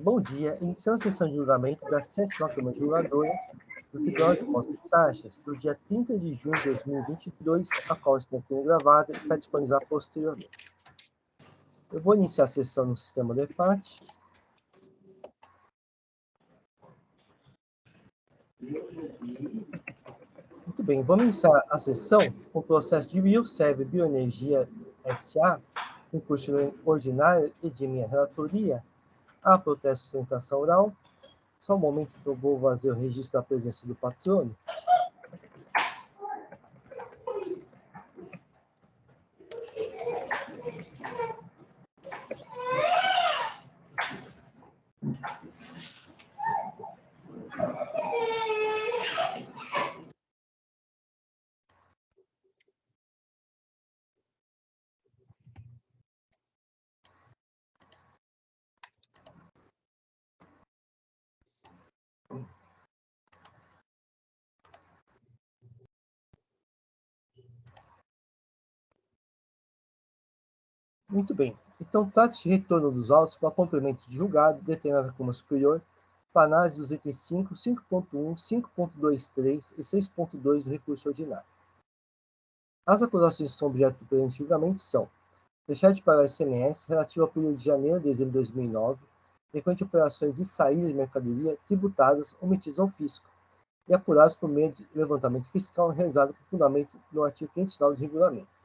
Bom dia. Iniciando a sessão de julgamento da 7ª Câmara Julgadora do Tribunal de Contas e Taxas do dia 30 de junho de 2022, a qual está sendo gravada e está disponibilizada posteriormente. Eu vou iniciar a sessão no sistema de EPAT. Muito bem, vamos iniciar a sessão com o processo de Biosev Bioenergia S.A., concurso ordinário e de minha relatoria. Há protesto de sustentação oral. Só um momento que eu vou fazer o registro da presença do patrono. Muito bem. Então, trata-se de retorno dos autos para complemento de julgado determinado na Câmara Superior para análise dos itens 5, 5.1, 5.23 e 6.2 do recurso ordinário. As acusações que são objeto do presente julgamento são: deixar de pagar ICMS relativo ao período de janeiro a dezembro de 2009, decorrente de operações de saída de mercadoria tributadas omitidas ao fisco e apuradas por meio de levantamento fiscal realizado com fundamento no artigo 509 do regulamento.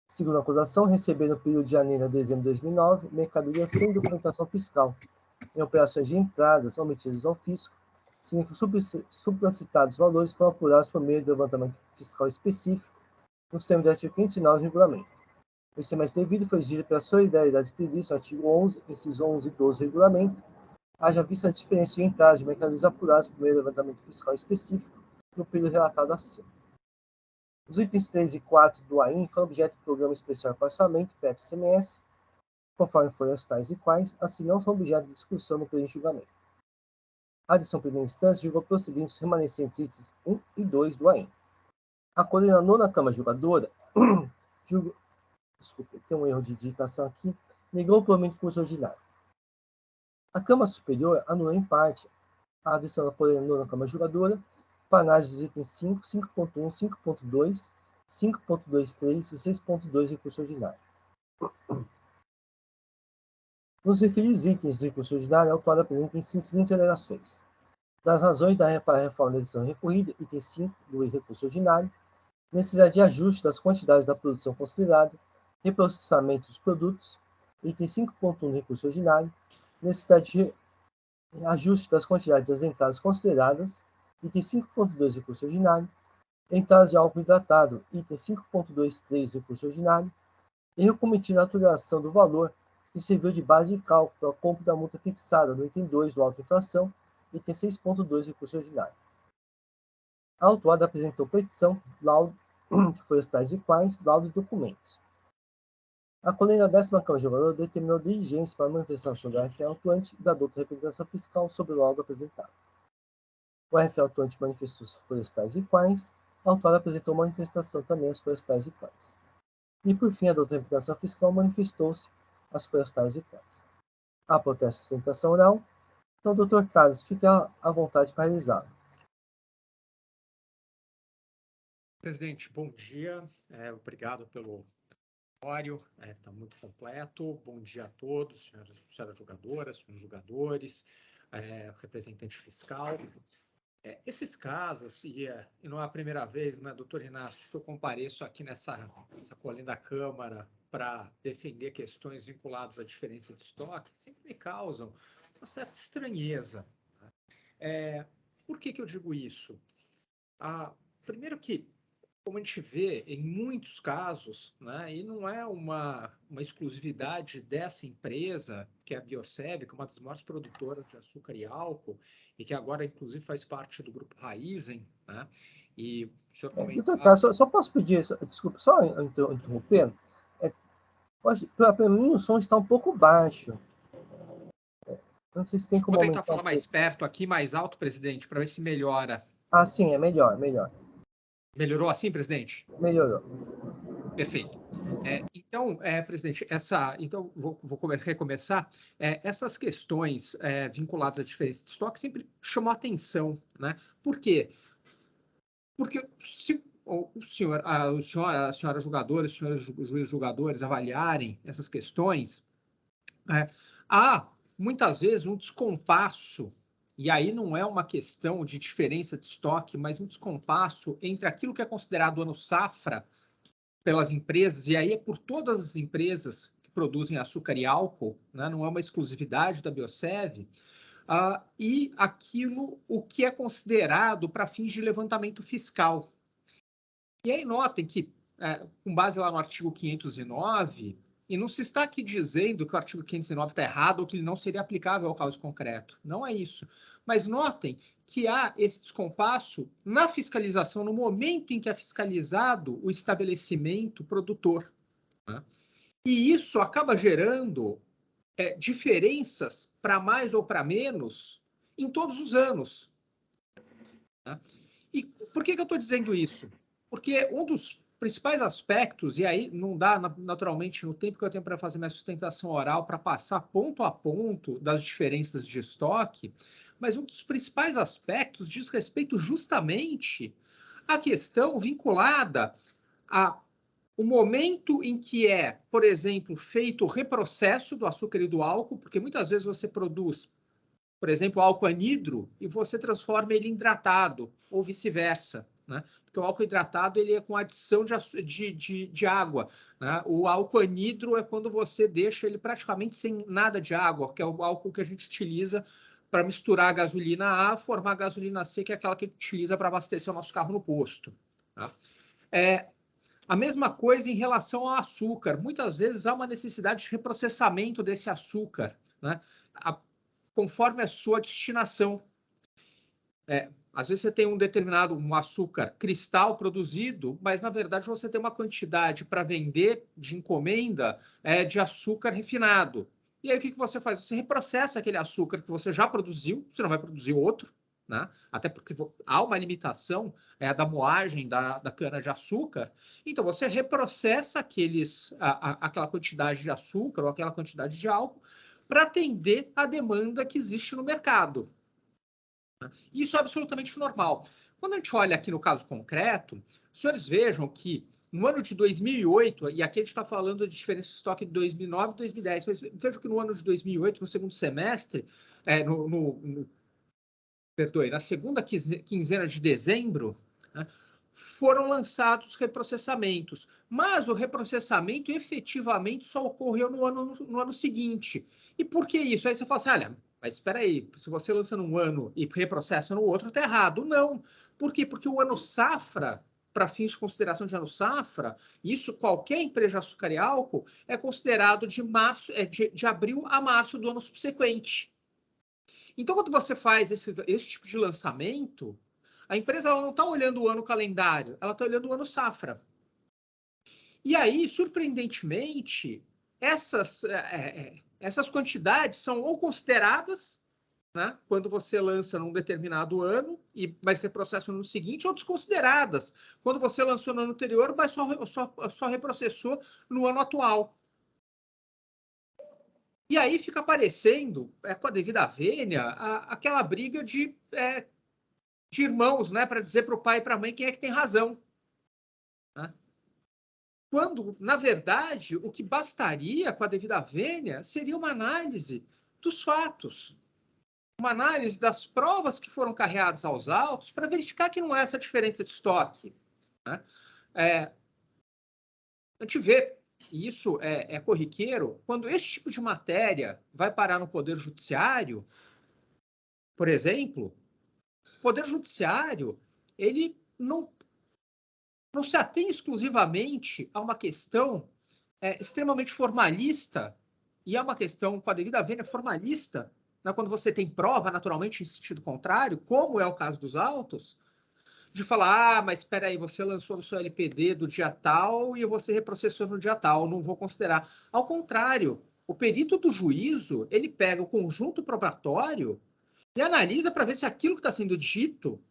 Segunda acusação, receber no período de janeiro a dezembro de 2009 mercadoria sem documentação fiscal, em operações de entradas omitidas ao fisco, sendo que os supracitados valores foram apurados por meio de levantamento fiscal específico, nos termos do artigo 509 do regulamento. O ICMS devido foi exigido pela solidariedade prevista no artigo 11, incisos 11 e 12 do regulamento, haja vista a diferença de entradas de mercadorias apuradas por meio de levantamento fiscal específico no período relatado acima. Os itens 3 e 4 do AIM foram objeto do Programa Especial de Parcelamento, PEP-CMS, conforme foram as tais e quais, assim não são objeto de discussão no presente julgamento. A adição primeira instância julgou procedentes remanescentes itens 1 e 2 do AIM. A coordenadora na Câmara Julgadora, desculpe, tem um erro de digitação aqui, negou o provimento do curso ordinário. A Câmara Superior anulou em parte a adição da coordenadora na Câmara Julgadora para análise dos itens 5, 5.1, 5.2, 5.23 e 6.2 do recurso ordinário. Nos referidos itens do recurso ordinário, a autora apresenta as seguintes alegações: das razões para a reforma da edição recorrida, item 5 do recurso ordinário, necessidade de ajuste das quantidades da produção considerada, reprocessamento dos produtos, item 5.1 do recurso ordinário, necessidade de ajuste das quantidades das entradas consideradas, item 5.2 do recurso ordinário, entradas de álcool hidratado, item 5.23 do recurso ordinário, erro cometido na atualização do valor que serviu de base de cálculo para o cómputo da multa fixada no item 2 do auto-infração, item 6.2 do recurso ordinário. A autuada apresentou petição, laudo, que foi as tais e quais, laudo e documentos. A coordenadora da 10ª Câmara Julgadora determinou diligência para a manifestação do RFE autuante e da douta representação fiscal sobre o laudo apresentado. O RFE autuante manifestou as florestais e quais, a autora apresentou manifestação também as florestais e quais. E, por fim, a douta representação fiscal manifestou-se as florestais e quais. Há protesto de sustentação oral, então, doutor Carlos, fique à vontade para realizá-lo. Presidente, bom dia. Obrigado pelo relatório, está muito completo. Bom dia a todos, senhoras julgadoras, senhores julgadores, representante fiscal. Esses casos, e não é a primeira vez, né, doutor Inácio, que eu compareço aqui nessa colina da Câmara para defender questões vinculadas à diferença de estoque, sempre me causam uma certa estranheza. Por que eu digo isso? Primeiro que, como a gente vê em muitos casos, né, e não é uma exclusividade dessa empresa, que é a Biosev, que é uma das maiores produtoras de açúcar e álcool, e que agora, inclusive, faz parte do grupo Raízen, né, e o senhor Doutor Carlos, só posso pedir, desculpa, só interrompendo, para mim o som está um pouco baixo. Não sei se tem como aumentar. Vou tentar falar mais perto aqui, mais alto, presidente, para ver se melhora. Sim, é melhor. Melhorou assim, presidente? Melhorou. Perfeito. Então, presidente, então vou recomeçar. Essas questões vinculadas à diferença de estoque sempre chamam a atenção, né? Por quê? Porque se a senhora jogadores, os senhores juízes julgadores avaliarem essas questões, há muitas vezes um descompasso, e aí não é uma questão de diferença de estoque, mas um descompasso entre aquilo que é considerado ano safra pelas empresas, e aí é por todas as empresas que produzem açúcar e álcool, né? Não é uma exclusividade da Biosev, e aquilo o que é considerado para fins de levantamento fiscal. E aí notem que, com base lá no artigo 509, e não se está aqui dizendo que o artigo 509 está errado ou que ele não seria aplicável ao caso concreto. Não é isso. Mas notem que há esse descompasso na fiscalização, no momento em que é fiscalizado o estabelecimento produtor, né? E isso acaba gerando diferenças para mais ou para menos em todos os anos, né? E por que eu estou dizendo isso? Porque um dos principais aspectos, e aí não dá naturalmente no tempo que eu tenho para fazer minha sustentação oral para passar ponto a ponto das diferenças de estoque, mas um dos principais aspectos diz respeito justamente à questão vinculada a o momento em que é, por exemplo, feito o reprocesso do açúcar e do álcool, porque muitas vezes você produz, por exemplo, álcool anidro e você transforma ele em hidratado, ou vice-versa, né? Porque o álcool hidratado ele é com adição de água, né? O álcool anidro é quando você deixa ele praticamente sem nada de água, que é o álcool que a gente utiliza para misturar a gasolina A, formar a gasolina C, que é aquela que a gente utiliza para abastecer o nosso carro no posto, tá? A mesma coisa em relação ao açúcar. Muitas vezes há uma necessidade de reprocessamento desse açúcar, né? Conforme a sua destinação. Às vezes você tem um açúcar cristal produzido, mas na verdade você tem uma quantidade para vender de encomenda de açúcar refinado. E aí o que você faz? Você reprocessa aquele açúcar que você já produziu, você não vai produzir outro, né? Até porque há uma limitação da moagem da cana-de-açúcar. Então você reprocessa aquela quantidade de açúcar ou aquela quantidade de álcool para atender a demanda que existe no mercado. Isso é absolutamente normal. Quando a gente olha aqui no caso concreto, os senhores vejam que no ano de 2008, e aqui a gente está falando de diferença de estoque de 2009 e 2010, mas vejam que no ano de 2008, no segundo semestre, na segunda quinzena de dezembro, né, foram lançados reprocessamentos, mas o reprocessamento efetivamente só ocorreu no ano seguinte. E por que isso? Aí você fala assim, olha, mas espera aí, se você lança num ano e reprocessa no outro, está errado. Não. Por quê? Porque o ano safra, para fins de consideração de ano safra, isso qualquer empresa de açúcar e álcool é considerado de abril a março do ano subsequente. Então, quando você faz esse tipo de lançamento, a empresa ela não está olhando o ano calendário, ela está olhando o ano safra. E aí, surpreendentemente, essas quantidades são ou consideradas, né, quando você lança num determinado ano, mas reprocessa no ano seguinte, ou desconsideradas, quando você lançou no ano anterior, mas só reprocessou no ano atual. E aí fica aparecendo, com a devida vênia, aquela briga de irmãos, né, para dizer para o pai e para a mãe quem é que tem razão, né? Quando, na verdade, o que bastaria com a devida vênia seria uma análise dos fatos, uma análise das provas que foram carreadas aos autos para verificar que não é essa diferença de estoque, né? A gente vê, e isso é corriqueiro, quando esse tipo de matéria vai parar no Poder Judiciário, por exemplo, o Poder Judiciário ele não se atém exclusivamente a uma questão extremamente formalista, e é uma questão, com a devida vênia, formalista, né, quando você tem prova, naturalmente, em sentido contrário, como é o caso dos autos, de falar, mas espera aí, você lançou no seu LPD do dia tal e você reprocessou no dia tal, não vou considerar. Ao contrário, o perito do juízo, ele pega o conjunto probatório e analisa para ver se aquilo que está sendo dito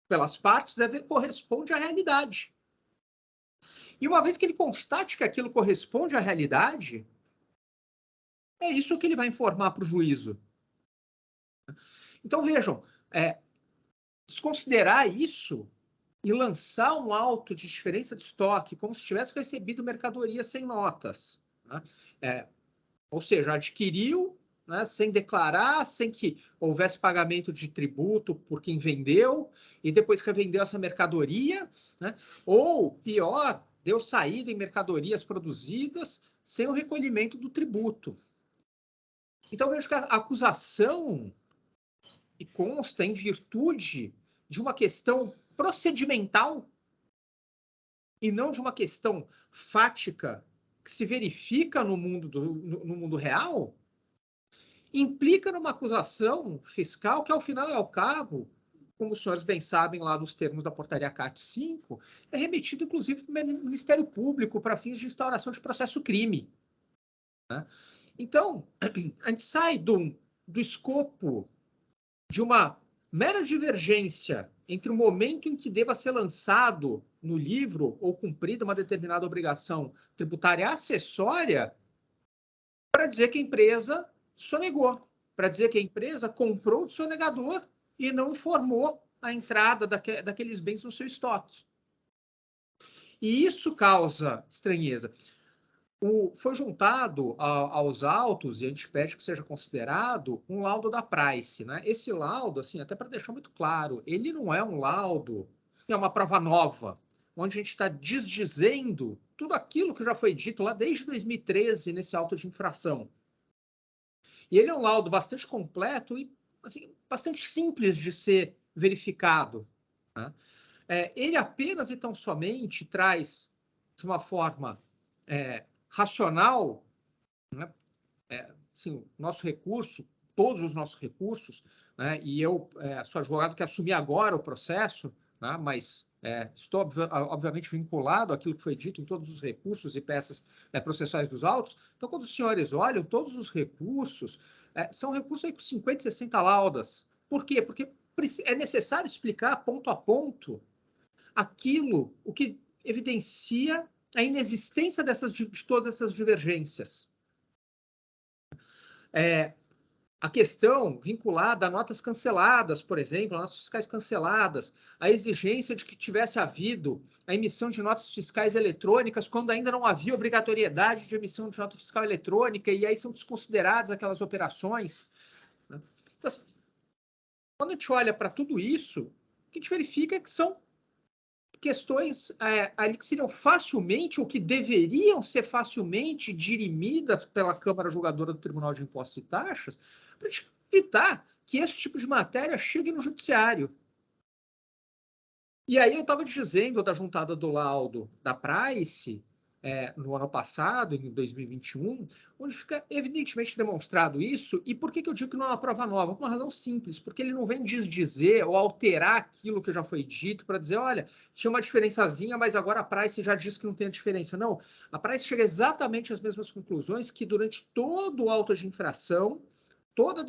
pelas partes corresponde à realidade. E uma vez que ele constate que aquilo corresponde à realidade, é isso que ele vai informar para o juízo. Então, vejam, desconsiderar isso e lançar um auto de diferença de estoque como se tivesse recebido mercadoria sem notas, né? Ou seja, adquiriu, né, sem declarar, sem que houvesse pagamento de tributo por quem vendeu, e depois revendeu essa mercadoria, né? Ou, pior, deu saída em mercadorias produzidas sem o recolhimento do tributo. Então, vejo que a acusação consta em virtude de uma questão procedimental e não de uma questão fática que se verifica no mundo real, implica numa acusação fiscal que, ao final e ao cabo, como os senhores bem sabem lá nos termos da portaria CAT 5, é remetido, inclusive, para o Ministério Público para fins de instauração de processo crime, né? Então, a gente sai do escopo de uma mera divergência entre o momento em que deva ser lançado no livro ou cumprida uma determinada obrigação tributária acessória para dizer que a empresa sonegou, para dizer que a empresa comprou do sonegador e não informou a entrada daqueles bens no seu estoque. E isso causa estranheza. Foi juntado aos autos, e a gente pede que seja considerado, um laudo da Price, né? Esse laudo, assim, até para deixar muito claro, ele não é um laudo, é uma prova nova, onde a gente está desdizendo tudo aquilo que já foi dito lá desde 2013 nesse auto de infração. E ele é um laudo bastante completo e, assim, bastante simples de ser verificado, né? Ele apenas e tão somente traz, de uma forma racional, né, assim, nosso recurso, todos os nossos recursos, né, e eu sou advogado que assumi agora o processo, né, mas estou obviamente vinculado àquilo que foi dito em todos os recursos e peças processuais dos autos. Então, quando os senhores olham, todos os recursos são recursos aí com 50, 60 laudas. Por quê? Porque é necessário explicar ponto a ponto o que evidencia a inexistência de todas essas divergências. A questão vinculada a notas canceladas, por exemplo, a notas fiscais canceladas, a exigência de que tivesse havido a emissão de notas fiscais eletrônicas quando ainda não havia obrigatoriedade de emissão de nota fiscal eletrônica, e aí são desconsideradas aquelas operações, né? Então, assim, quando a gente olha para tudo isso, o que a gente verifica é que são questões ali que seriam facilmente, ou que deveriam ser facilmente dirimidas pela Câmara Julgadora do Tribunal de Impostos e Taxas, para evitar que esse tipo de matéria chegue no judiciário. E aí eu estava dizendo da juntada do laudo da Price, no ano passado, em 2021, onde fica evidentemente demonstrado isso. E por que eu digo que não é uma prova nova? Por uma razão simples, porque ele não vem desdizer ou alterar aquilo que já foi dito para dizer, olha, tinha uma diferençazinha, mas agora a Price já disse que não tem a diferença. Não, a Price chega exatamente às mesmas conclusões que durante todo o auto de infração, todas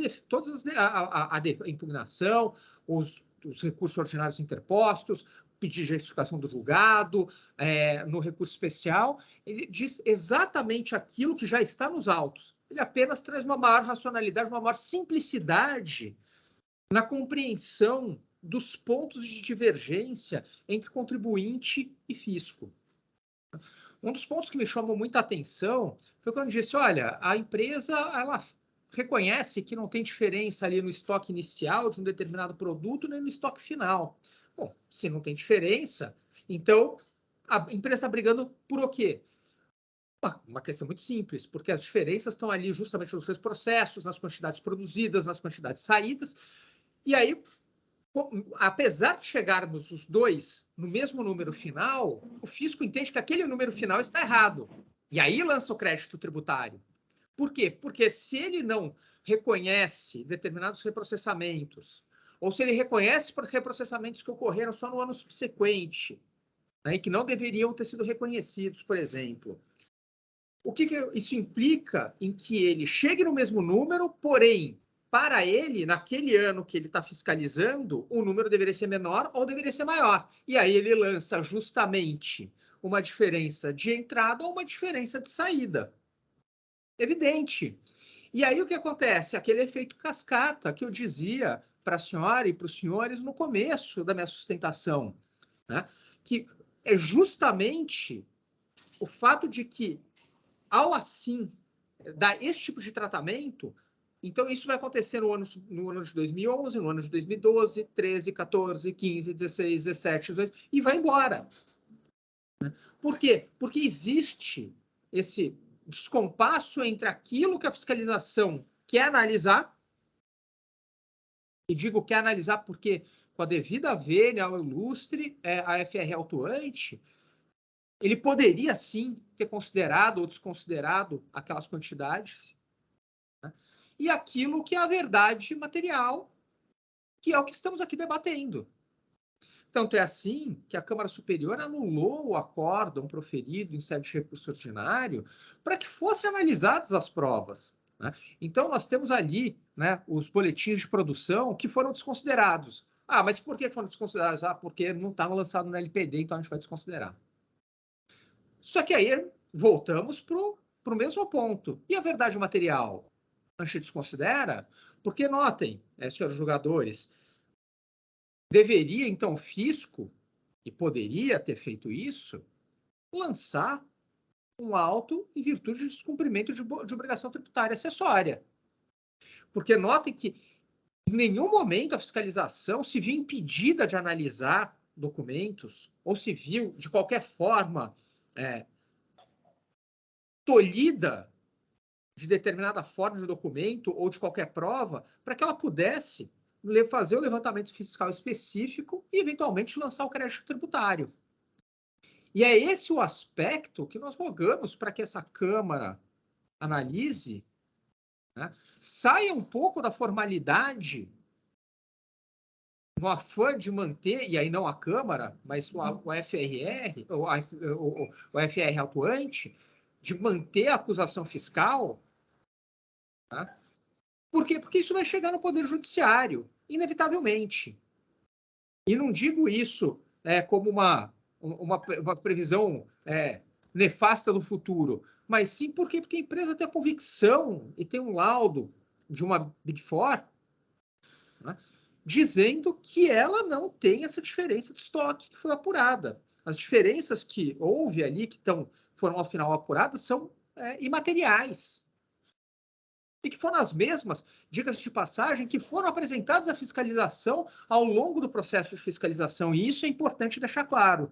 a impugnação, os recursos ordinários interpostos, pedir justificação do julgado, no recurso especial, ele diz exatamente aquilo que já está nos autos. Ele apenas traz uma maior racionalidade, uma maior simplicidade na compreensão dos pontos de divergência entre contribuinte e fisco. Um dos pontos que me chamou muita atenção foi quando disse, olha, a empresa, ela reconhece que não tem diferença ali no estoque inicial de um determinado produto nem no estoque final. Bom, se não tem diferença, então a empresa está brigando por o quê? Uma questão muito simples, porque as diferenças estão ali justamente nos seus processos, nas quantidades produzidas, nas quantidades saídas, e aí, apesar de chegarmos os dois no mesmo número final, o fisco entende que aquele número final está errado, e aí lança o crédito tributário. Por quê? Porque se ele não reconhece determinados reprocessamentos, ou se ele reconhece por reprocessamentos que ocorreram só no ano subsequente, né, e que não deveriam ter sido reconhecidos, por exemplo, o que isso implica em que ele chegue no mesmo número, porém, para ele, naquele ano que ele está fiscalizando, o número deveria ser menor ou deveria ser maior. E aí ele lança justamente uma diferença de entrada ou uma diferença de saída. Evidente. E aí o que acontece? Aquele efeito cascata que eu dizia para a senhora e para os senhores no começo da minha sustentação, né? Que é justamente o fato de que, ao assim dar esse tipo de tratamento, então isso vai acontecer no ano de 2011, no ano de 2012, 13, 14, 15, 16, 17, 18, e vai embora. Por quê? Porque existe esse descompasso entre aquilo que a fiscalização quer analisar, e digo quer analisar porque, com a devida vênia ao ilustre, a FR autuante, ele poderia sim ter considerado ou desconsiderado aquelas quantidades, né? E aquilo que é a verdade material, que é o que estamos aqui debatendo. Tanto é assim que a Câmara Superior anulou o acórdão proferido em sede de recurso ordinário para que fossem analisadas as provas, né? Então, nós temos ali, né, os boletins de produção que foram desconsiderados. Ah, mas por que foram desconsiderados? Ah, porque não estava lançado no LPD, então a gente vai desconsiderar. Só que aí voltamos para o mesmo ponto. E a verdade material? A gente desconsidera? Porque, notem, senhores julgadores, deveria, então, o fisco, e poderia ter feito isso, lançar um auto em virtude de descumprimento de obrigação tributária acessória. Porque notem que em nenhum momento a fiscalização se viu impedida de analisar documentos, ou se viu, de qualquer forma, tolhida de determinada forma de documento ou de qualquer prova, para que ela pudesse fazer o levantamento fiscal específico e, eventualmente, lançar o crédito tributário. E é esse o aspecto que nós rogamos para que essa Câmara analise, né? Saia um pouco da formalidade no afã de manter, e aí não a Câmara, mas o FRR, o FR atuante, de manter a acusação fiscal, tá? Por quê? Porque isso vai chegar no Poder Judiciário, inevitavelmente. E não digo isso como uma previsão nefasta do futuro, mas sim porque a empresa tem a convicção e tem um laudo de uma Big Four, né, dizendo que ela não tem essa diferença de estoque que foi apurada. As diferenças que houve ali, que foram ao final apuradas, são imateriais. E que foram as mesmas, diga-se de passagem, que foram apresentadas à fiscalização ao longo do processo de fiscalização. E isso é importante deixar claro.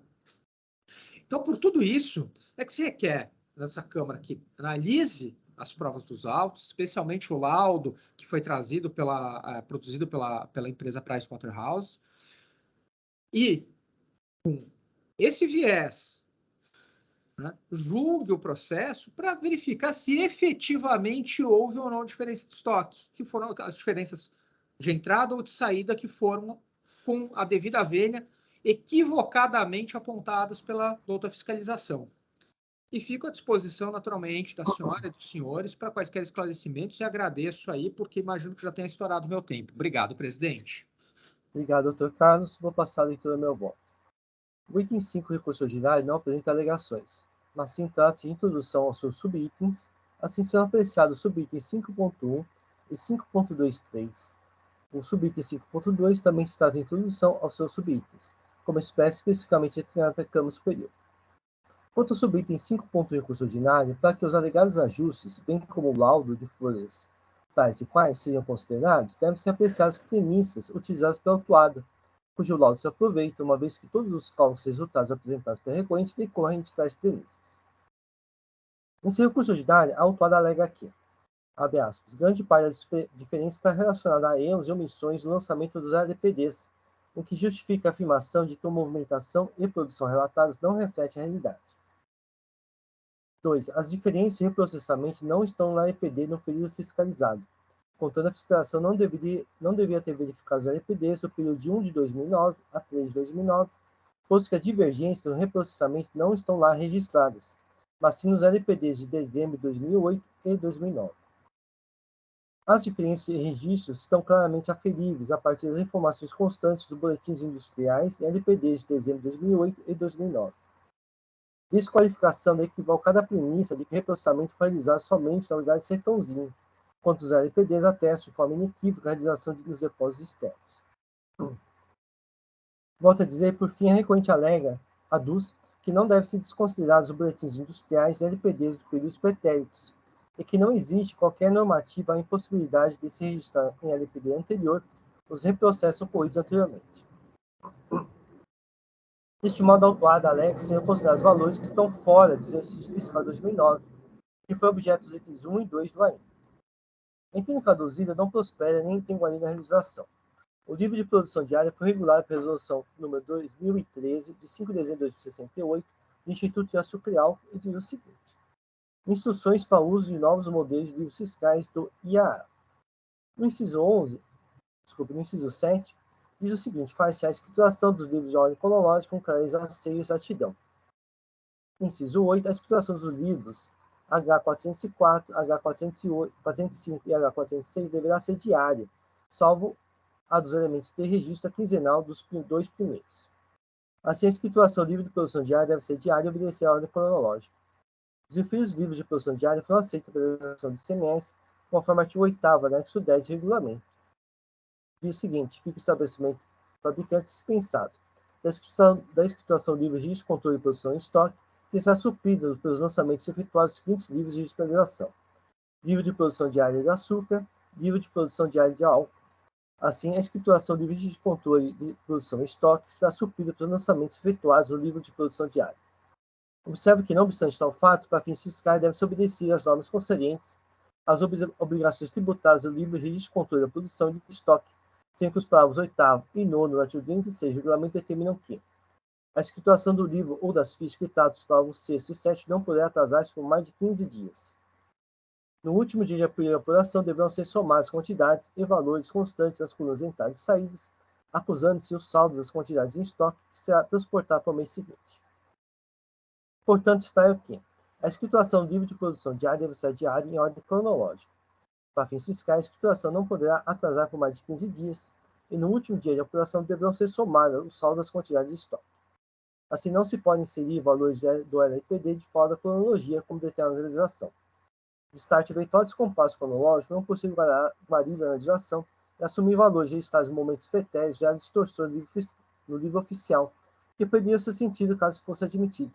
Então, por tudo isso, é que se requer nessa Câmara que analise as provas dos autos, especialmente o laudo que foi produzido pela empresa PricewaterhouseCoopers, e com esse viés, né, julgue o processo para verificar se efetivamente houve ou não diferença de estoque, que foram as diferenças de entrada ou de saída que foram, com a devida vênia, equivocadamente apontadas pela douta fiscalização. E fico à disposição, naturalmente, da senhora e dos senhores para quaisquer esclarecimentos e agradeço aí, porque imagino que já tenha estourado o meu tempo. Obrigado, presidente. Obrigado, doutor Carlos. Vou passar a leitura do meu voto. O item 5, recurso ordinário, não apresenta alegações, mas sim trata-se de introdução aos seus subitens, assim sendo apreciados subitens 5.1 e 5.23. O subitem 5.2 também se trata de introdução aos seus subitens, como espécie especificamente determinada pela Câmara Superior. Quanto ao subitem 5.1 recurso ordinário, para que os alegados ajustes, bem como o laudo de folhas tais e quais sejam considerados, devem ser apreciadas premissas utilizadas pela autuada, cujo laudo se aproveita, uma vez que todos os cálculos resultados apresentados pela recorrente decorrem de tais premissas. Nesse recurso ordinário, a autuada alega que, abre aspas, grande parte da diferença está relacionada a erros e omissões no lançamento dos LPDs, o que justifica a afirmação de que a movimentação e produção relatadas não refletem a realidade. 2. As diferenças de reprocessamento não estão na LPD no período fiscalizado. Contando a fiscalização, não deveria ter verificado os LPDs do período de 1 de 2009 a 3 de 2009, posto que as divergências no reprocessamento não estão lá registradas, mas sim nos LPDs de dezembro de 2008 e 2009. As diferenças de registros estão claramente aferíveis a partir das informações constantes dos boletins industriais e LPDs de dezembro de 2008 e 2009. Desqualificação da equivocada premissa de que o reprocessamento foi realizado somente na unidade Sertãozinho, enquanto os LPDs atestam de forma inequívoca a realização dos depósitos externos. Volto a dizer, por fim, a recorrente alega, aduz, que não devem ser desconsiderados os boletins industriais e LPDs do períodos pretéritos, e que não existe qualquer normativa à impossibilidade de se registrar em LPD anterior os reprocessos ocorridos anteriormente. Deste modo, a autuada alega que serão considerados valores que estão fora do exercício fiscal de 2009, que foi objeto dos itens 1 e 2 do AIM. A entenda traduzida não prospera nem tem guarida na legislação. O livro de produção diária foi regulado pela Resolução nº 2013, de 5 de dezembro de 1968, do Instituto de Açúcar e Álcool, e diz o seguinte: instruções para o uso de novos modelos de livros fiscais do IAA. No inciso 7, diz o seguinte: faz-se a escrituração dos livros de ordem cronológica com clareza, seio e exatidão. Inciso 8, a escrituração dos livros H404, H405 e H406 deverá ser diária, salvo a dos elementos de registro quinzenal dos dois primeiros. Assim, a escrituração livre de produção diária deve ser diária e obedecer à ordem cronológica. Os referidos livros de produção diária foram aceitos pela Organização do ICMS, conforme o artigo 8º, anexo 10 do regulamento. E o seguinte: fica o estabelecimento fabricante dispensado da escrituração livre de registro, controle e produção em estoque, que será suprida pelos lançamentos efetuados dos seguintes livros de disponibilização: livro de produção diária de açúcar, livro de produção diária de álcool. Assim, a escrituração livre de controle de produção em estoque será suprida pelos lançamentos efetuados no livro de produção diária. Observe que, não obstante tal fato, para fins fiscais deve-se obedecer às normas concernentes às obrigações tributárias do livro de registro de controle da produção de estoque, sendo que os parágrafos 8º e 9º do artigo 206 do regulamento determinam que a escrituração do livro ou das fichas escritadas dos parágrafos 6º e 7º não poderá atrasar-se por mais de 15 dias. No último dia de apuração, deverão ser somadas quantidades e valores constantes das colunas de entradas e saídas, acusando-se o saldo das quantidades em estoque, que será transportado para o mês seguinte. Portanto, está aqui: a escrituração livre de produção diária deve ser diária em ordem cronológica. Para fins fiscais, a escrituração não poderá atrasar por mais de 15 dias, e no último dia de apuração deverão ser somadas o saldo das quantidades de estoque. Assim, não se pode inserir valores do LPD de fora da cronologia, como determina a legislação. Destarte eventual descompasso cronológico não possui guarida na legislação e assumir valores registrados em momentos fetéreos gera distorções no livro oficial, que poderiam ser sentido caso fosse admitido.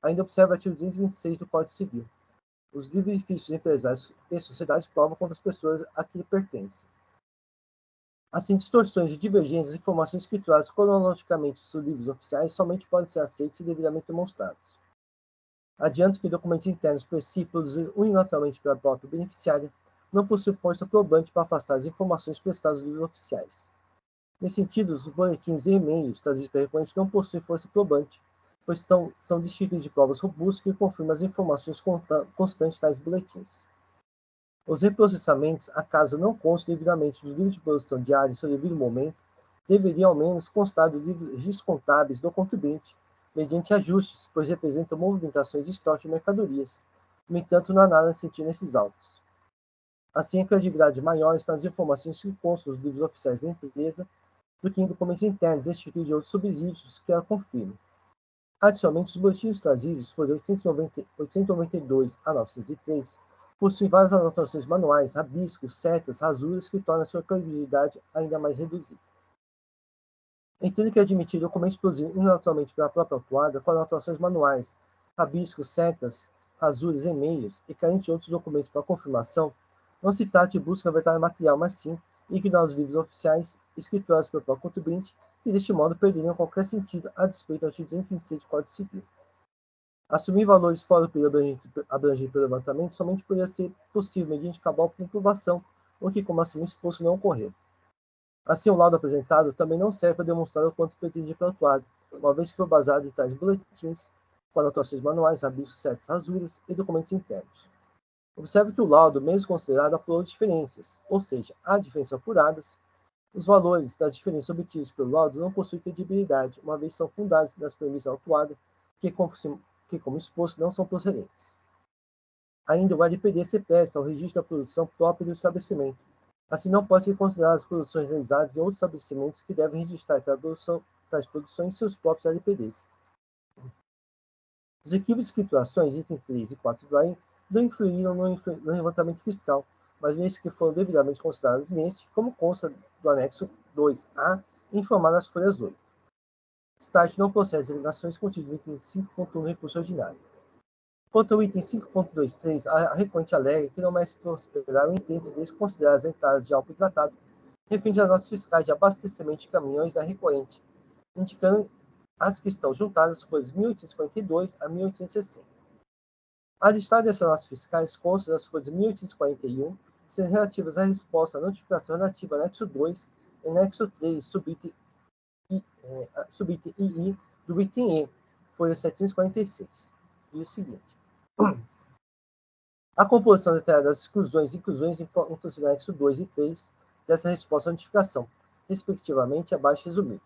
Ainda observa o artigo 226 do Código Civil. Os livros de fichas de empresários e sociedades provam contra as pessoas a que lhe pertencem. Assim, distorções e divergências de informações escrituradas cronologicamente dos livros oficiais somente podem ser aceitas se devidamente demonstrados. Adianto que documentos internos per si, produzidos unilateralmente pela própria beneficiária, não possuem força probante para afastar as informações prestadas dos livros oficiais. Nesse sentido, os boletins e e-mails trazidos pela recorrente não possuem força probante, pois são destituídos de provas robustas que confirmam as informações constantes tais boletins. Os reprocessamentos, acaso não constem devidamente dos livros de produção diária em seu devido momento, deveriam ao menos constar dos registros contábeis do contribuinte, mediante ajustes, pois representam movimentações de estoque de mercadorias. No entanto, não há nada a sentir nesses autos. Assim, a credibilidade maior está nas informações que constam dos livros oficiais da empresa do que em documentos internos destituídos de outros subsídios que a confirmam. Adicionalmente, os boletins trazidos foram de 892 a 903, possuem várias anotações manuais, rabiscos, setas, rasuras que tornam a sua credibilidade ainda mais reduzida. Entendo que admitir documentos produzidos unilateralmente pela própria autuada, com anotações manuais, rabiscos, setas, rasuras, e-mails e carente de outros documentos para confirmação, não se trata de busca da verdade material, mas sim ignorar os livros oficiais escriturados pelo próprio contribuinte, e deste modo perderiam qualquer sentido a despeito do artigo 226 do Código Civil. Assumir valores fora do período abrangido pelo levantamento somente poderia ser possível mediante cabal comprovação, o que, como acima exposto, não ocorreu. Assim, o laudo apresentado também não serve para demonstrar o quanto pretendia pelo autuado, uma vez que foi baseado em tais boletins, com anotações manuais, rabiscos, setas, rasuras e documentos internos. Observe que o laudo, mesmo considerado, apurou diferenças, ou seja, há diferenças apuradas. Os valores das diferenças obtidas pelo laudo não possuem credibilidade, uma vez são fundados nas premissas autuadas, que, como exposto, não são procedentes. Ainda o LPD se presta ao registro da produção própria do estabelecimento. Assim, não pode ser considerado as produções realizadas em outros estabelecimentos que devem registrar tais produções em seus próprios LPDs. Os equívocos de escriturações, item 3 e 4 do AIN, não influíram no levantamento fiscal, mas vezes que foram devidamente considerados neste, como consta do anexo 2A, informado nas folhas 8. Start não processa alegações contidas no item 5.1 do recurso ordinário. Quanto ao item 5.23, a recorrente alega que não mais se prosperar o intento de desconsiderar as entradas de álcool hidratado referente às notas fiscais de abastecimento de caminhões da recorrente, indicando as que estão juntadas folhas 1842 a 1860. A listagem dessas notas fiscais consta das folhas 1841, sendo relativas à resposta à notificação relativa ao anexo 2 e anexo 3, subitem II do item E, folha 746. E o seguinte. A composição detalhada das exclusões e inclusões encontra-se no anexo 2 e 3 dessa resposta à notificação, respectivamente, abaixo resumido.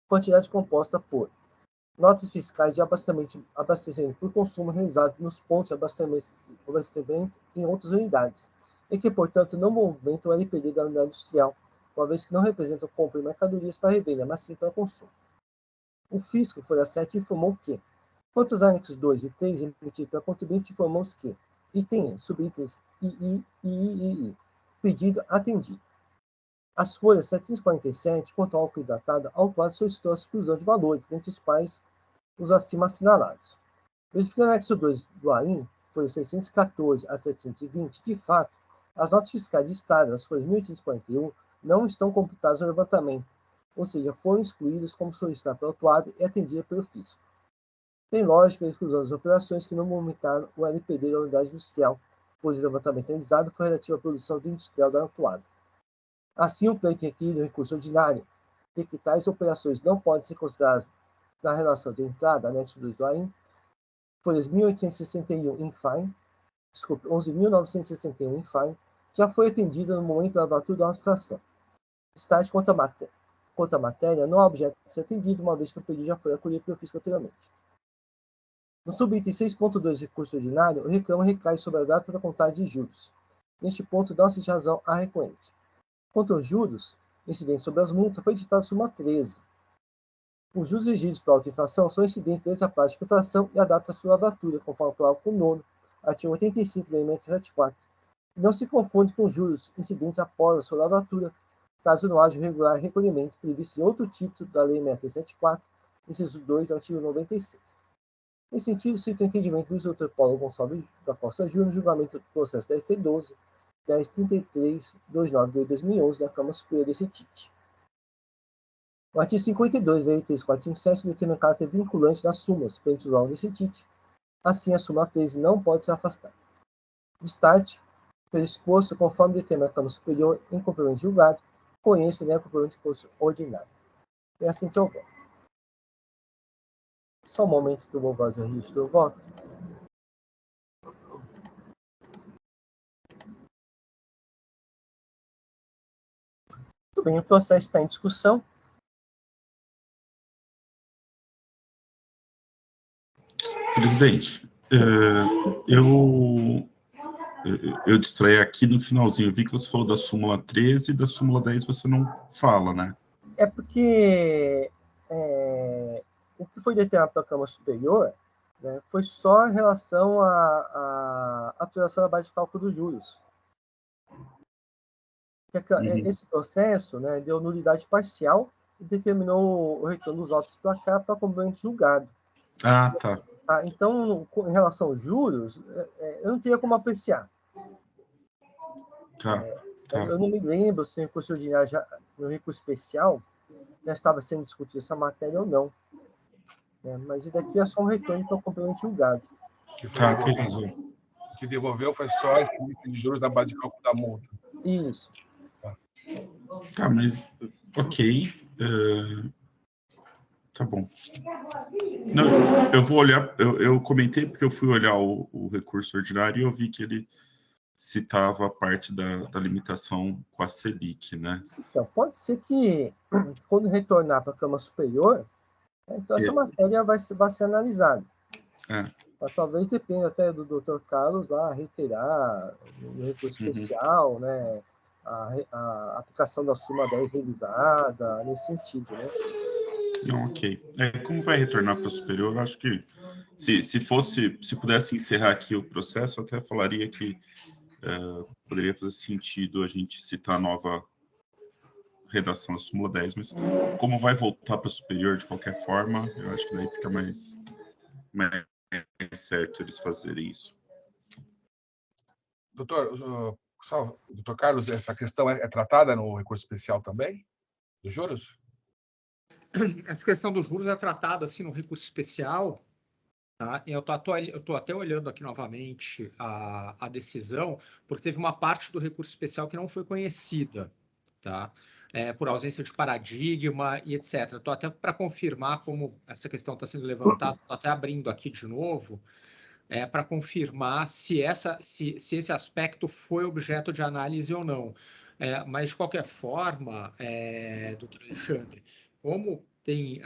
Quantidade composta por notas fiscais de abastecimento por consumo realizados nos pontos de abastecimento em outras unidades, e que, portanto, não movimentam o LPD da unidade industrial, uma vez que não representam compra de mercadorias para revenda, mas sim para consumo. O fisco, folha 7, informou que, quanto aos anexos 2 e 3, emitidos pela contribuinte, informamos que item subitens II, pedido atendido. As folhas 747, quanto ao álcool hidratado, autuado solicitou a exclusão de valores, dentre os quais os acima assinalados. Verificando o anexo 2 do AIN, folhas 614 a 720, de fato, as notas fiscais listadas nas folhas 1841 não estão computadas no levantamento, ou seja, foram excluídas como solicitado pelo autuado e atendida pelo fisco. Tem lógica a exclusão das operações que não movimentaram o LPD da unidade industrial, pois o levantamento realizado foi relativo à produção industrial da autuada. Assim, o pleito requerido no recurso ordinário de que tais operações não podem ser consideradas na relação de entrada, anexo 2 do AIN, folhas 1861 em fine, 11.961 em fine, já foi atendida no momento da abertura da infração. Start quanto à matéria, não há objeto de ser atendido, uma vez que o pedido já foi acolhido pelo fisco anteriormente. No subitem 6.2 recurso ordinário, o reclamo recai sobre a data da contagem de juros. Neste ponto, dá-se razão à recorrente. Quanto aos juros, incidentes sobre as multas, foi editada a súmula 13. Os juros exigidos pela autoinfração são incidentes desde a prática de infração e a data da sua abertura, conforme o parágrafo 9, artigo 85 da emenda 74. E não se confunde com os juros incidentes após a sua abertura, caso não haja regular recolhimento previsto em outro título da Lei 6374, inciso 2 do artigo 96. Nesse sentido, cito o entendimento do Dr. Paulo Gonçalves da Costa Júnior no julgamento do processo da RT 12, 10.33.29/2011, da Câmara Superior desse TIT. O artigo 52 da Lei 3457 determina o caráter vinculante das súmulas perante os órgãos desse TIT. Assim, a súmula 13 não pode ser afastada. Destarte, pelo exposto, conforme determina a Câmara Superior em complemento julgado, conheça o complemento de curso ordinário. É assim que eu voto. Só um momento que eu vou fazer o registro do voto. Muito bem, o processo está em discussão. Presidente, eu distraí aqui no finalzinho. Eu vi que você falou da súmula 13 e da súmula 10 você não fala, né? É porque o que foi determinado pela Câmara Superior, né, foi só em relação à atuação da base de cálculo dos juros. Esse processo, né, deu nulidade parcial e determinou o retorno dos autos para cá para complemento julgado. Ah, tá. Então, em relação aos juros, eu não teria como apreciar. Tá. Eu não me lembro se no recurso ordinário, no recurso especial, já estava sendo discutida essa matéria ou não. Mas isso daqui é só um retorno para o complemento julgado. Tá, tem razão. O que devolveu foi só a incidência de juros na base de cálculo da multa. Isso. Tá, mas ok. Tá bom. Não, eu vou olhar, eu comentei porque eu fui olhar o recurso ordinário e eu vi que ele citava a parte da limitação com a Selic, né? Então, pode ser que, quando retornar para a Câmara Superior, então essa matéria vai ser analisada. Mas talvez dependa até do Dr. Carlos lá reiterar o recurso especial, né? A aplicação da súmula 10 revisada, nesse sentido, né? Não, ok. Como vai retornar para o superior, eu acho que se pudesse encerrar aqui o processo, eu até falaria que poderia fazer sentido a gente citar a nova redação da súmula 10, mas como vai voltar para o superior de qualquer forma, eu acho que daí fica mais certo eles fazerem isso. Doutor Carlos, essa questão é tratada no recurso especial também, dos juros? Essa questão dos juros é tratada assim no recurso especial. Tá? Eu estou até olhando aqui novamente a decisão, porque teve uma parte do recurso especial que não foi conhecida, tá? Por ausência de paradigma e etc. Estou até para confirmar como essa questão está sendo levantada, estou até abrindo aqui de novo, para confirmar se esse aspecto foi objeto de análise ou não. Mas, de qualquer forma, doutor Alexandre, como tem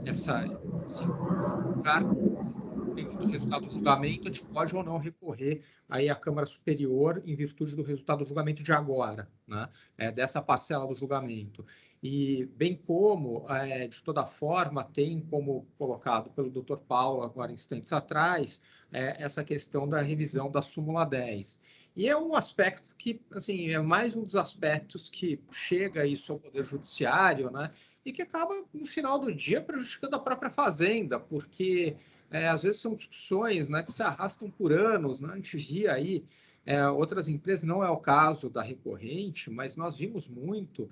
esse lugar do resultado do julgamento, a gente pode ou não recorrer aí à Câmara Superior em virtude do resultado do julgamento de agora, né? Dessa parcela do julgamento. E bem como, de toda forma, tem como colocado pelo Dr. Paulo agora instantes atrás, essa questão da revisão da súmula 10. E é um aspecto que, assim, é mais um dos aspectos que chega isso ao Poder Judiciário, né? E que acaba, no final do dia, prejudicando a própria Fazenda, porque às vezes são discussões, né, que se arrastam por anos, né? A gente via aí outras empresas, não é o caso da recorrente, mas nós vimos muito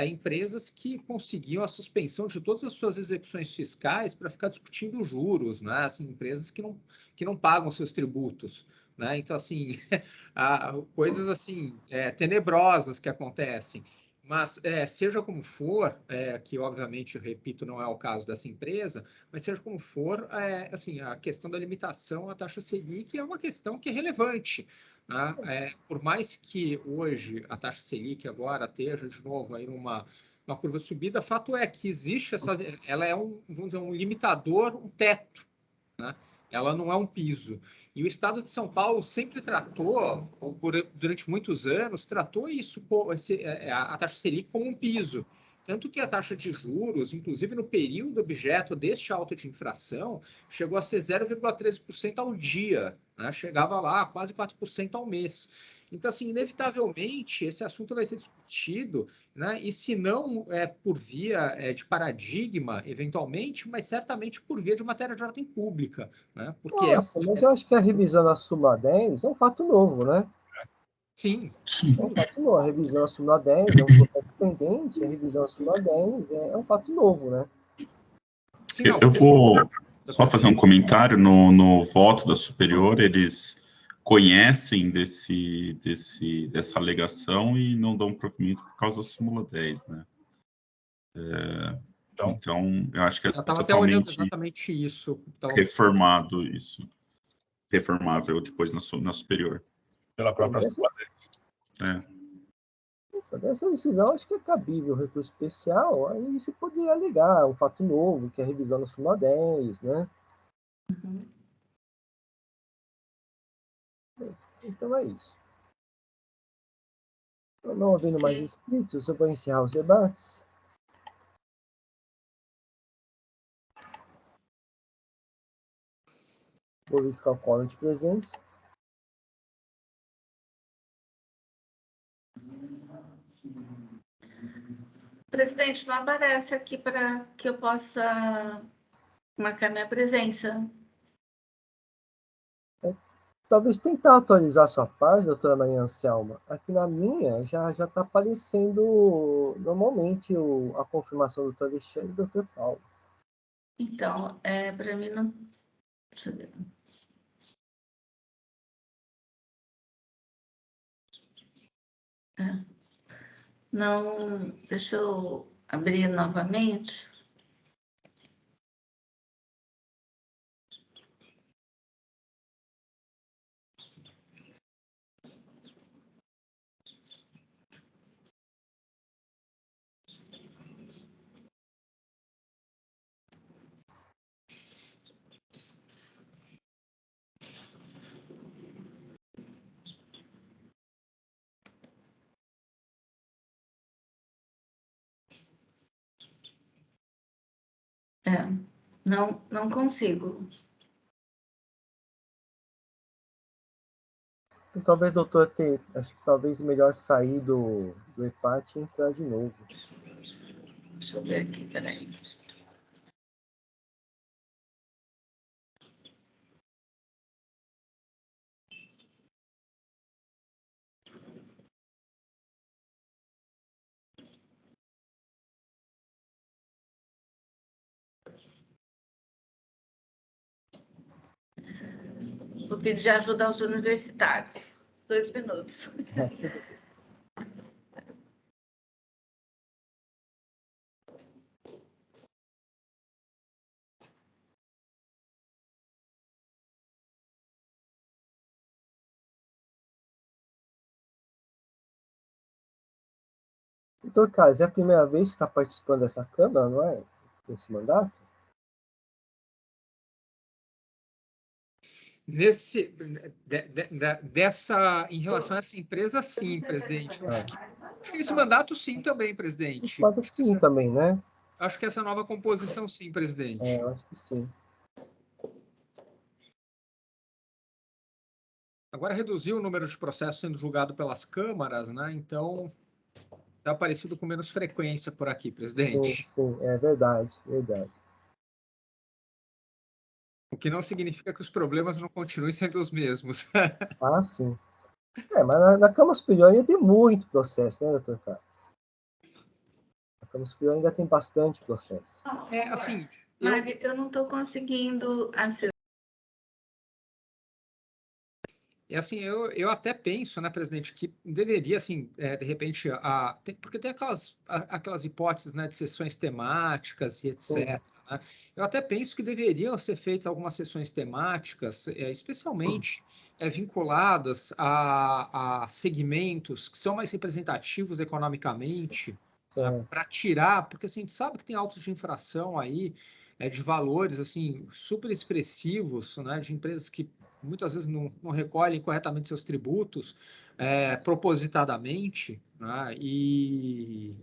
empresas que conseguiam a suspensão de todas as suas execuções fiscais para ficar discutindo juros, né? Assim, empresas que não pagam seus tributos. Né? Então, assim, coisas assim tenebrosas que acontecem. Mas, seja como for, que obviamente, eu repito, não é o caso dessa empresa, mas seja como for, assim, a questão da limitação à taxa Selic é uma questão que é relevante. Né? Por mais que hoje a taxa Selic agora esteja de novo aí uma curva de subida, fato é que existe ela é vamos dizer, um limitador, um teto, né? Ela não é um piso. E o Estado de São Paulo sempre tratou, durante muitos anos, tratou isso, a taxa Selic como um piso. Tanto que a taxa de juros, inclusive no período objeto deste auto de infração, chegou a ser 0,13% ao dia, né? Chegava lá a quase 4% ao mês. Então, assim, inevitavelmente, esse assunto vai ser discutido, né? E se não por via de paradigma, eventualmente, mas certamente por via de matéria de ordem pública, né? Porque Nossa, mas eu acho que a revisão da súmula 10 é um fato novo, né? sim. É um fato novo. A revisão da súmula 10 é um processo pendente, a revisão da súmula 10 é um fato novo, né? Sim, não, Eu vou só fazer um comentário no voto da superior, eles conhecem dessa alegação e não dão provimento por causa da súmula 10, né? Então, eu acho que é eu estava até olhando totalmente exatamente isso. Então, reformado isso, reformável depois na superior. Pela própria súmula 10. Essa decisão acho que é cabível o recurso especial, aí você poderia alegar um fato novo, que é a revisão da súmula 10, né? Então é isso. Não havendo mais inscritos, eu vou encerrar os debates. Vou verificar o quórum de presença. Presidente, não aparece aqui para que eu possa marcar minha presença. Talvez tentar atualizar sua página, doutora Maria Anselma. Aqui na minha já está aparecendo normalmente a confirmação do doutor Alexandre e do doutor Paulo. Então, para mim não. Deixa eu ver. Não, deixa eu abrir novamente. Não consigo. Então, talvez, doutor, acho que talvez melhor sair do EPAT e entrar de novo. Deixa eu ver aqui, peraí. Vou pedir ajuda aos universitários. 2 minutos. Doutor Carlos, é a primeira vez que está participando dessa Câmara, não é? Desse mandato? Em relação a essa empresa, sim, presidente. Acho que esse mandato, sim, também, presidente. Mas sim, também, né? Acho que essa nova composição, sim, presidente. Eu acho que sim. Agora reduziu o número de processos sendo julgado pelas câmaras, né? Então, está aparecido com menos frequência por aqui, presidente. Sim, é verdade, verdade. O que não significa que os problemas não continuem sendo os mesmos. Ah, sim. Mas na Câmara Superior ainda tem muito processo, né, doutor Carlos? Na Câmara Superior ainda tem bastante processo. Assim... Mari, eu não estou conseguindo acessar. Assim, eu até penso, né, presidente, que deveria, assim, de repente, porque tem aquelas hipóteses, né, de sessões temáticas e etc. Né? Eu até penso que deveriam ser feitas algumas sessões temáticas, especialmente vinculadas a segmentos que são mais representativos economicamente, para tirar, porque assim, a gente sabe que tem autos de infração aí, de valores assim super expressivos, né, de empresas que muitas vezes não recolhem corretamente seus tributos, propositadamente, né, e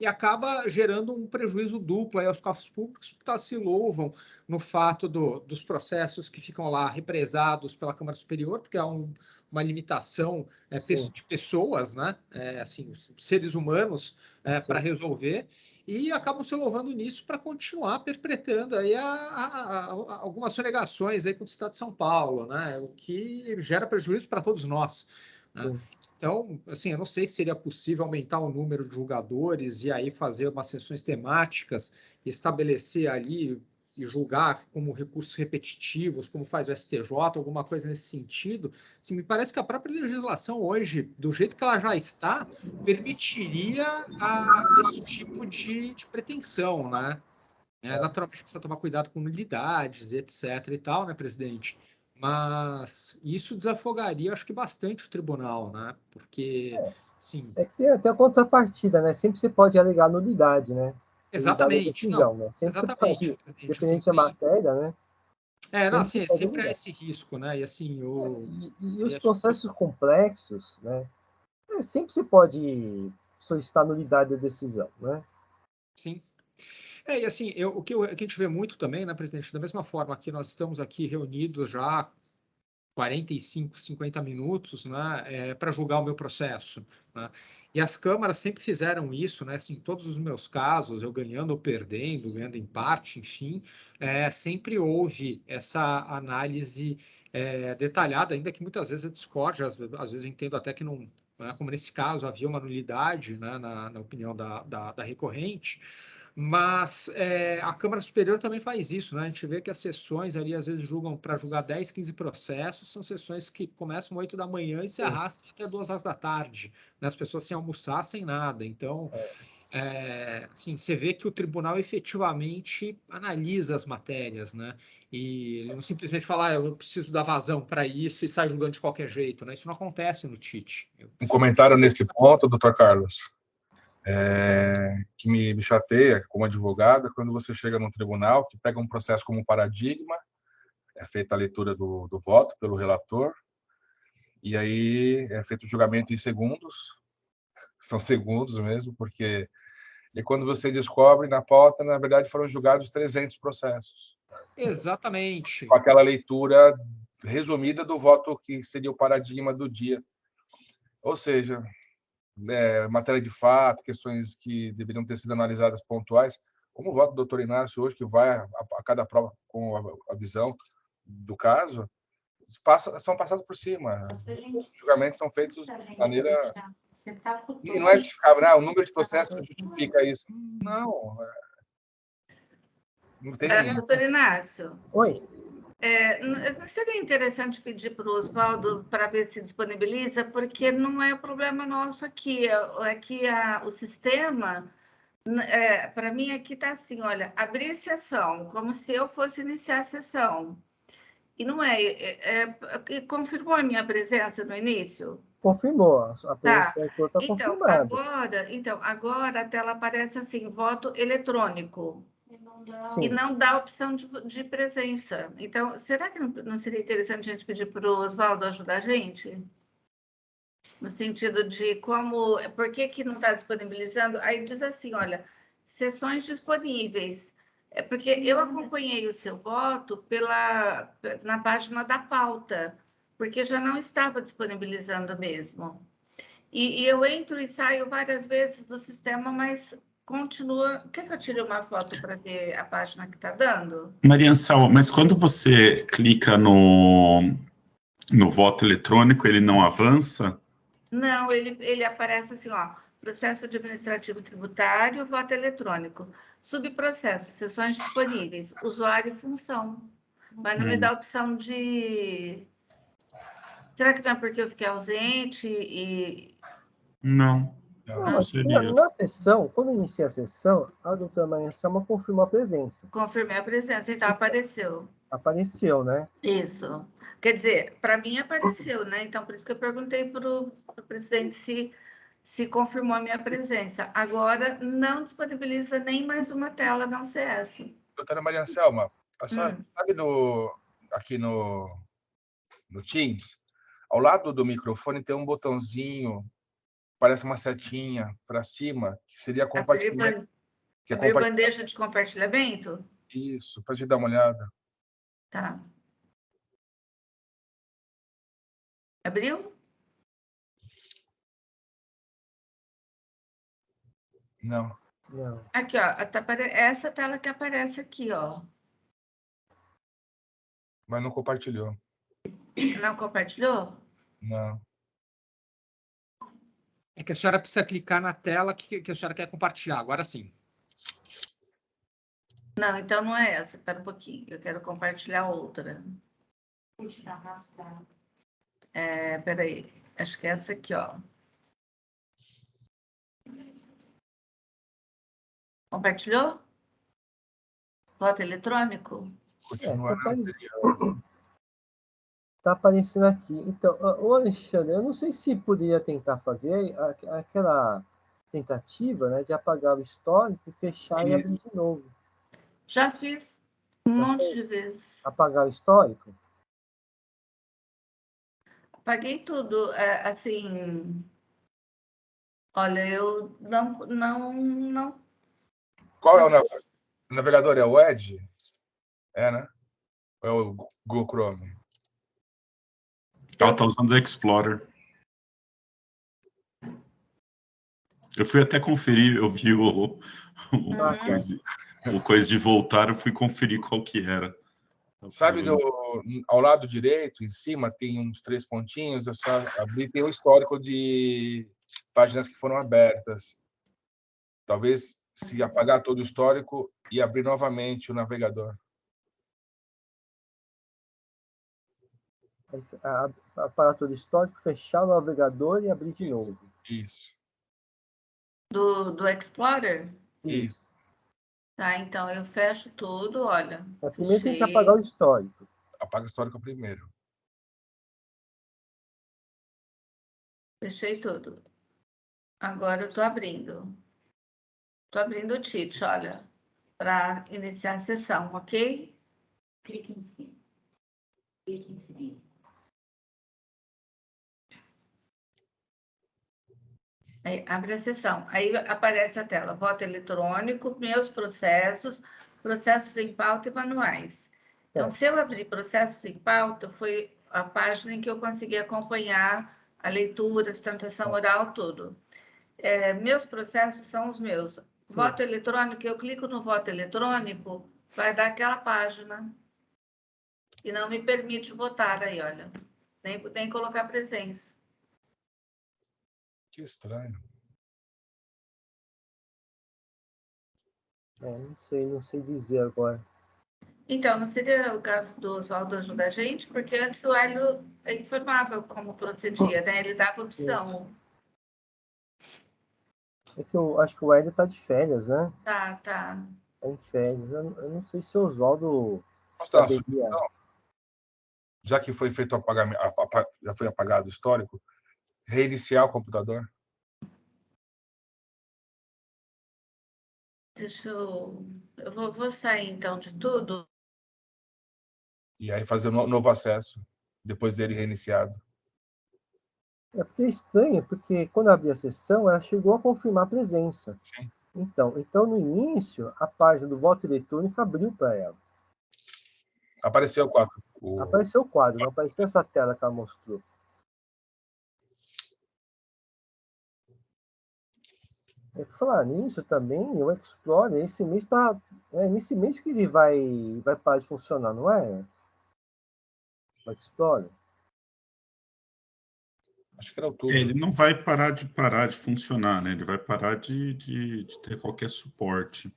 acaba gerando um prejuízo duplo aí aos cofres públicos, que se louvam no fato dos processos que ficam lá represados pela Câmara Superior, porque há uma limitação de pessoas, né, assim, seres humanos, para resolver, e acabam se louvando nisso para continuar perpetrando aí algumas sonegações aí com o Estado de São Paulo, né? O que gera prejuízo para todos nós, né? Então, assim, eu não sei se seria possível aumentar o número de julgadores e aí fazer umas sessões temáticas, estabelecer ali e julgar como recursos repetitivos, como faz o STJ, alguma coisa nesse sentido. Assim, me parece que a própria legislação hoje, do jeito que ela já está, permitiria esse tipo de pretensão, né? Naturalmente precisa tomar cuidado com nulidades, etc. e tal, né, presidente? Mas isso desafogaria, acho que bastante o tribunal, né? Porque, sim. É que tem até a contrapartida, né? Sempre você pode alegar nulidade, né? Nulidade da decisão, né? Sempre você pode, independente da matéria, né? Não, assim, sempre há esse risco, né? E assim, e os processos complexos, né? Sempre se pode solicitar nulidade da decisão, né? Sim. E assim, o que a gente vê muito também, né, presidente, da mesma forma que nós estamos aqui reunidos já 45, 50 minutos, né, para julgar o meu processo, né? E as câmaras sempre fizeram isso, né? Assim, em todos os meus casos, eu ganhando ou perdendo, ganhando em parte, enfim, sempre houve essa análise detalhada, ainda que muitas vezes eu discorde, às vezes eu entendo até que não, né, como nesse caso havia uma nulidade, né, na opinião da recorrente. Mas a Câmara Superior também faz isso, né? A gente vê que as sessões ali, às vezes, julgam para julgar 10, 15 processos, são sessões que começam 8 da manhã e se arrastam até 2 horas da tarde, né? As pessoas sem almoçar, sem nada. Então, assim, você vê que o tribunal efetivamente analisa as matérias, né? E ele não simplesmente fala, eu preciso dar vazão para isso e sai julgando de qualquer jeito, né? Isso não acontece no TIT. Um comentário nesse ponto, doutor Carlos. Que me chateia como advogada quando você chega num tribunal que pega um processo como um paradigma, é feita a leitura do voto pelo relator, e aí é feito o julgamento em segundos, são segundos mesmo, porque E quando você descobre, na pauta, na verdade, foram julgados 300 processos. Exatamente. Com aquela leitura resumida do voto que seria o paradigma do dia. Ou seja, matéria de fato, questões que deveriam ter sido analisadas pontuais, como o voto do doutor Inácio hoje, que vai a cada prova com a visão do caso, são passados por cima. Os julgamentos são feitos de maneira... E não é justificável, o número de processos justifica isso. Não. Não tem sentido. Doutor Inácio. Oi. Não seria interessante pedir para o Oswaldo para ver se disponibiliza, porque não é problema nosso aqui. Aqui o sistema, para mim, aqui está assim, olha, abrir sessão, como se eu fosse iniciar a sessão. E não confirmou a minha presença no início? Confirmou, a presença está confirmada. Agora a tela aparece assim, voto eletrônico. Sim. E não dá opção de presença. Então, será que não seria interessante a gente pedir para o Oswaldo ajudar a gente? No sentido de por que não está disponibilizando? Aí diz assim, olha, sessões disponíveis. Porque eu acompanhei o seu voto na página da pauta, porque já não estava disponibilizando mesmo. E eu entro e saio várias vezes do sistema, mas continua. Quer que eu tire uma foto para ver a página que está dando? Maria Anselma, mas quando você clica no voto eletrônico, ele não avança? Não, ele aparece assim, ó, processo administrativo tributário, voto eletrônico, subprocesso, sessões disponíveis, usuário e função. Mas não me dá opção de... Será que não é porque eu fiquei ausente e... Não. Não, na sessão, quando eu iniciei a sessão, a doutora Maria Anselma confirmou a presença. Confirmei a presença, então apareceu. Apareceu, né? Isso. Quer dizer, para mim apareceu, né? Então, por isso que eu perguntei para o presidente se confirmou a minha presença. Agora, não disponibiliza nem mais uma tela no CS. Doutora Maria Anselma, a senhora sabe aqui no Teams, ao lado do microfone tem um botãozinho, parece uma setinha para cima, que seria compartilhamento. Abrir bandeja de compartilhamento? Isso, para te dar uma olhada. Tá. Abriu? Não. Aqui, ó. Essa tela que aparece aqui, ó. Mas não compartilhou. Não compartilhou? Não. É que a senhora precisa clicar na tela que a senhora quer compartilhar. Agora sim. Não, então não é essa. Espera um pouquinho. Eu quero compartilhar outra. Peraí. Acho que é essa aqui, ó. Compartilhou? Voto eletrônico? Continua Está aparecendo aqui. Então, o Alexandre, eu não sei se poderia tentar fazer aquela tentativa, né, de apagar o histórico e fechar e abrir de novo. Já fiz um monte de vezes. Apagar o histórico? Apaguei tudo. Assim, olha, eu não. Qual é o navegador? É o Edge? Né? Ou é o Google Chrome? Ela está usando o Explorer. Eu fui até conferir, eu vi o coisa de voltar, eu fui conferir qual que era. Sabe, ao lado direito, em cima, tem uns 3 pontinhos, é só abrir, tem o histórico de páginas que foram abertas. Talvez, se apagar todo o histórico e abrir novamente o navegador. Apagar todo o histórico, fechar o navegador e abrir de novo. Isso. Do Explorer? Isso. Tá, então eu fecho tudo, olha. Primeiro tem que apagar o histórico. Apaga o histórico primeiro. Fechei tudo. Agora eu tô abrindo. Tô abrindo o Teach, olha, para iniciar a sessão, ok? Clique em cima. Clique em cima. Aí abre a sessão. Aí aparece a tela, voto eletrônico, meus processos, processos em pauta e manuais. Então, se eu abrir processos em pauta, foi a página em que eu consegui acompanhar a leitura, a sustentação oral, tudo. Meus processos são os meus. Voto eletrônico, eu clico no voto eletrônico, vai dar aquela página e não me permite votar aí, olha. Nem colocar presença. Que estranho. Não sei dizer agora. Então, não seria o caso do Oswaldo ajudar a gente? Porque antes o Hélio informava como procedia, né? Ele dava opção. É que eu acho que o Hélio está de férias, né? Tá. Tá em férias. Eu não sei se o Oswaldo Posso dar uma saberia. sugestão? Já que foi feito o apagamento, já foi apagado o histórico, reiniciar o computador. Deixa eu. Eu vou sair então de tudo. E aí fazer um novo acesso, depois dele reiniciado. É porque é estranho, porque quando abri a sessão, ela chegou a confirmar a presença. Sim. Então, no início, a página do voto eletrônico abriu para ela. Apareceu Apareceu o quadro, não apareceu essa tela que ela mostrou. Por falar nisso também, o Explorer, esse mês nesse mês que ele vai parar de funcionar, não é? O Explorer. Acho que era outubro. Ele não vai parar de funcionar, né? Ele vai parar de ter qualquer suporte.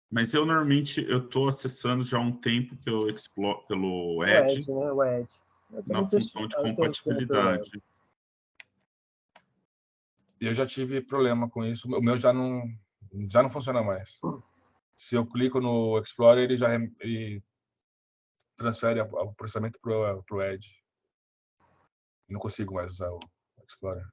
Mas eu normalmente estou acessando já há um tempo pelo Edge, Né? O Edge. na função de compatibilidade. Eu já tive problema com isso. O meu já não funciona mais. Se eu clico no Explorer, ele transfere o processamento para o Edge. Não consigo mais usar o Explorer.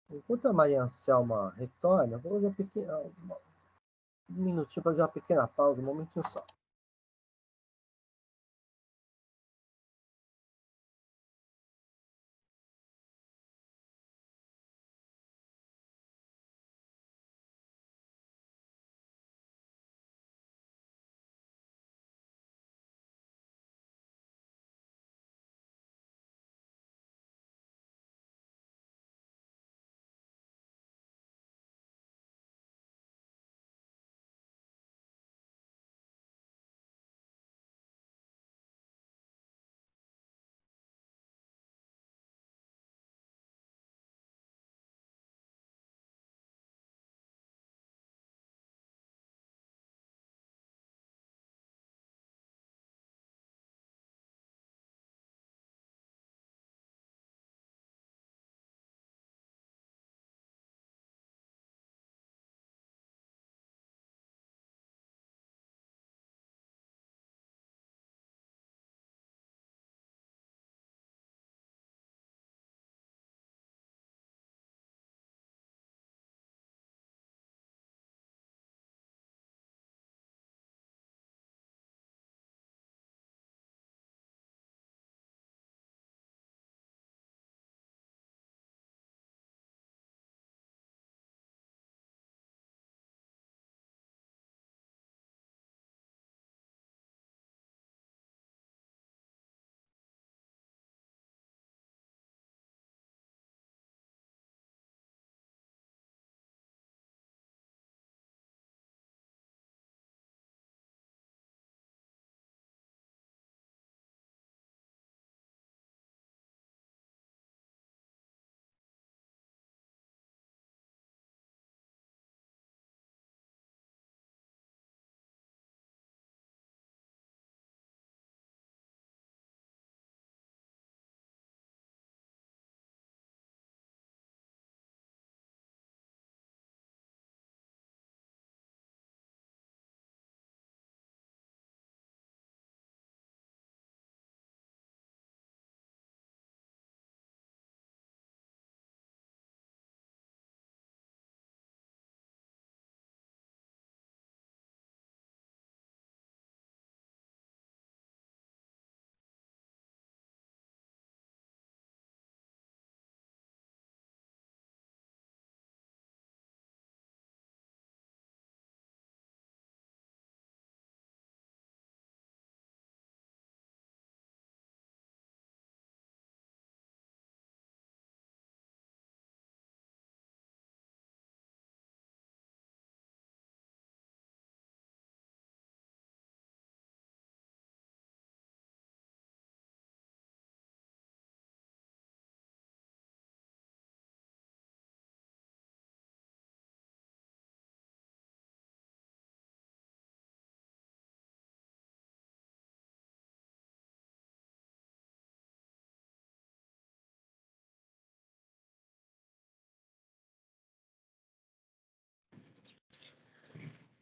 Enquanto a Maria Anselma retorna, vou fazer um minutinho para fazer uma pequena pausa, um momentinho só.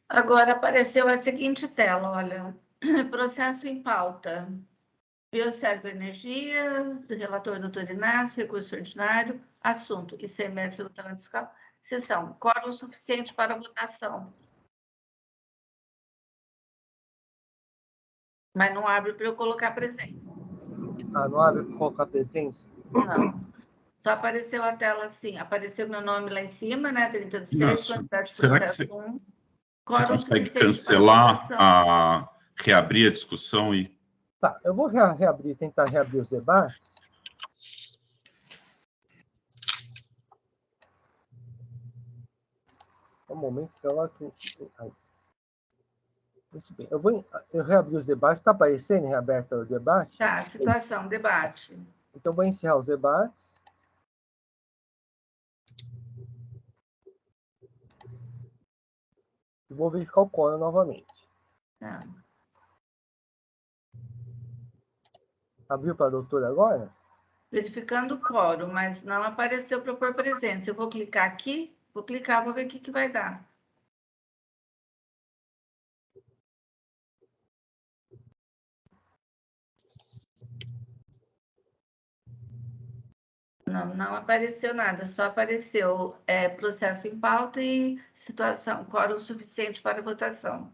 Agora apareceu a seguinte tela, olha. Processo em pauta. Bioservo Energia, relator Dr. Inácio, recurso ordinário, assunto ICMS e lutamento fiscal, sessão, quórum suficiente para votação. Mas não abre para eu colocar presença. Ah, não abre para colocar presença? Não. Só apareceu a tela assim, apareceu meu nome lá em cima, né? 30 de 6, quantidade de será que processo 1. Você consegue cancelar reabrir a discussão e... Tá, eu vou tentar reabrir os debates. Um momento que eu aqui. Muito bem. Eu reabri os debates. Está aparecendo reaberto o debate? Tá, situação, debate. Então, vou encerrar os debates. E vou verificar o quórum novamente. Tá. Abriu para a doutora agora? Verificando o quórum, mas não apareceu para pôr presença. Eu vou clicar aqui, vou ver o que vai dar. Não apareceu nada, só apareceu processo em pauta e situação, quórum suficiente para votação.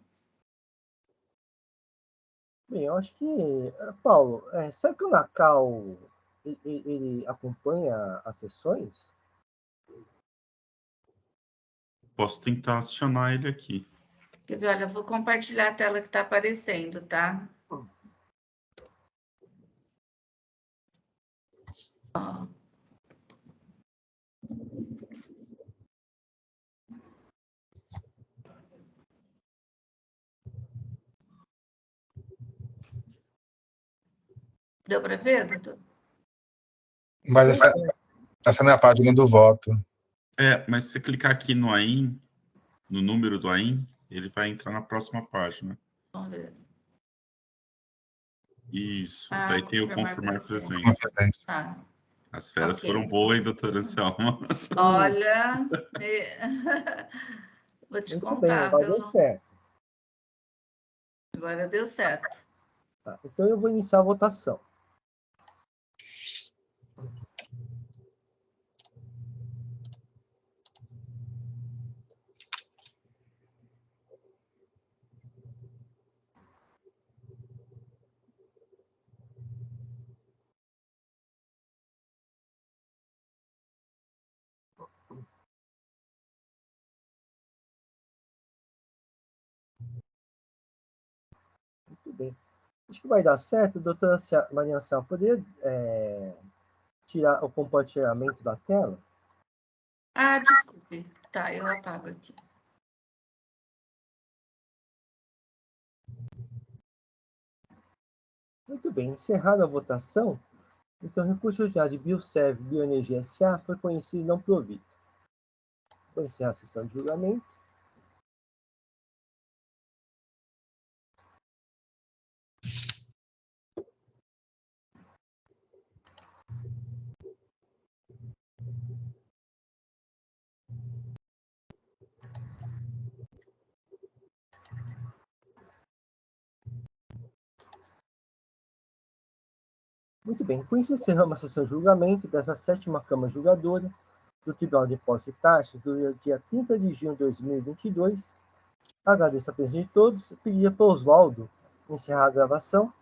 Bem, eu acho que, Paulo, será que o Nacal ele acompanha as sessões? Posso tentar acionar ele aqui. Quer ver? Olha, eu vou compartilhar a tela que está aparecendo, tá? Ó. Deu para ver, doutor? Mas essa não é a página do voto. Mas se você clicar aqui no AIM, no número do AIM, ele vai entrar na próxima página. Vamos ver. Isso, daí tem o confirmar presença. Ah, As férias foram boas, hein, doutora Anselma? Olha, vou te Muito contar, bem, agora deu certo. Agora deu certo. Tá, então, eu vou iniciar a votação. Muito bem. Acho que vai dar certo, doutora Maria Anselma. Poderia tirar o compartilhamento da tela? Ah, desculpe. Tá, eu apago aqui. Muito bem. Encerrada a votação, então o recurso ordinário de Bioserv Bioenergia S.A. foi conhecido e não provido. Vou encerrar a sessão de julgamento. Muito bem, com isso encerramos a sessão de julgamento dessa 7ª Câmara Julgadora do Tribunal de Impostos e Taxas do dia 30 de junho de 2022. Agradeço a presença de todos e pedir para o Oswaldo encerrar a gravação